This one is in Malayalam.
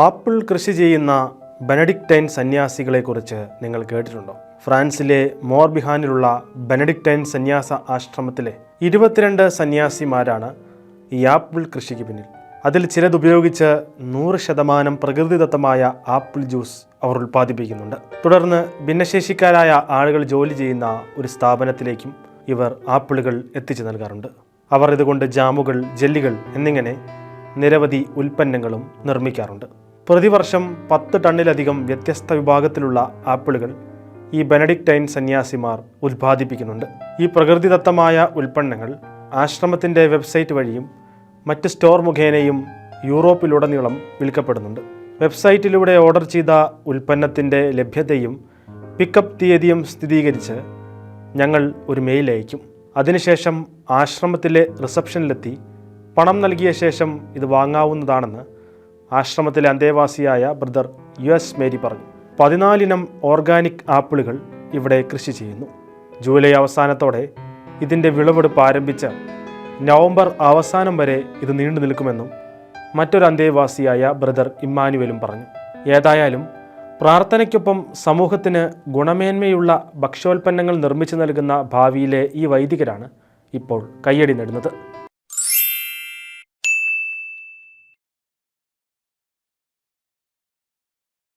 ആപ്പിൾ കൃഷി ചെയ്യുന്ന ബെനഡിക്ടൈൻ സന്യാസികളെക്കുറിച്ച് നിങ്ങൾ കേട്ടിട്ടുണ്ടോ? ഫ്രാൻസിലെ മോർബിഹാനിലുള്ള ബെനഡിക്ടൈൻ സന്യാസ ആശ്രമത്തിലെ 22 സന്യാസിമാരാണ് ഈ ആപ്പിൾ കൃഷിക്ക് പിന്നിൽ. അതിൽ ചിലതുപയോഗിച്ച് 100% പ്രകൃതിദത്തമായ ആപ്പിൾ ജ്യൂസ് അവർ ഉൽപ്പാദിപ്പിക്കുന്നുണ്ട്. തുടർന്ന് ഭിന്നശേഷിക്കാരായ ആളുകൾ ജോലി ചെയ്യുന്ന ഒരു സ്ഥാപനത്തിലേക്കും ഇവർ ആപ്പിളുകൾ എത്തിച്ചു നൽകാറുണ്ട്. അവർ ഇതുകൊണ്ട് ജാമുകൾ, ജെല്ലികൾ എന്നിങ്ങനെ നിരവധി ഉൽപ്പന്നങ്ങളും നിർമ്മിക്കാറുണ്ട്. പ്രതിവർഷം 10 ടണ്ണിലധികം വ്യത്യസ്ത വിഭാഗത്തിലുള്ള ആപ്പിളുകൾ ഈ ബെനഡിക്ടൈൻ സന്യാസിമാർ ഉൽപ്പാദിപ്പിക്കുന്നുണ്ട്. ഈ പ്രകൃതിദത്തമായ ഉൽപ്പന്നങ്ങൾ ആശ്രമത്തിൻ്റെ വെബ്സൈറ്റ് വഴിയും മറ്റ് സ്റ്റോർ മുഖേനയും യൂറോപ്പിലുടനീളം വിൽക്കപ്പെടുന്നുണ്ട്. വെബ്സൈറ്റിലൂടെ ഓർഡർ ചെയ്ത ഉൽപ്പന്നത്തിൻ്റെ ലഭ്യതയും പിക്കപ്പ് തീയതിയും സ്ഥിരീകരിച്ച് ഞങ്ങൾ ഒരു മെയിൽ അയക്കും. അതിനുശേഷം ആശ്രമത്തിലെ റിസപ്ഷനിലെത്തി പണം നൽകിയ ശേഷം ഇത് വാങ്ങാവുന്നതാണെന്ന് ആശ്രമത്തിലെ അന്തേവാസിയായ ബ്രദർ US മേരി പറഞ്ഞു. 14 ഇനം ഓർഗാനിക് ആപ്പിളുകൾ ഇവിടെ കൃഷി ചെയ്യുന്നു. ജൂലൈ അവസാനത്തോടെ ഇതിൻ്റെ വിളവെടുപ്പ് ആരംഭിച്ച് നവംബർ അവസാനം വരെ ഇത് നീണ്ടു നിൽക്കുമെന്നും മറ്റൊരു അന്തേവാസിയായ ബ്രദർ ഇമ്മാനുവലും പറഞ്ഞു. ഏതായാലും പ്രാർത്ഥനയ്ക്കൊപ്പം സമൂഹത്തിന് ഗുണമേന്മയുള്ള ഭക്ഷ്യോൽപ്പന്നങ്ങൾ നിർമ്മിച്ചു നൽകുന്ന ഭാവിയിലെ ഈ വൈദികരാണ് ഇപ്പോൾ കയ്യടി നേടുന്നത്.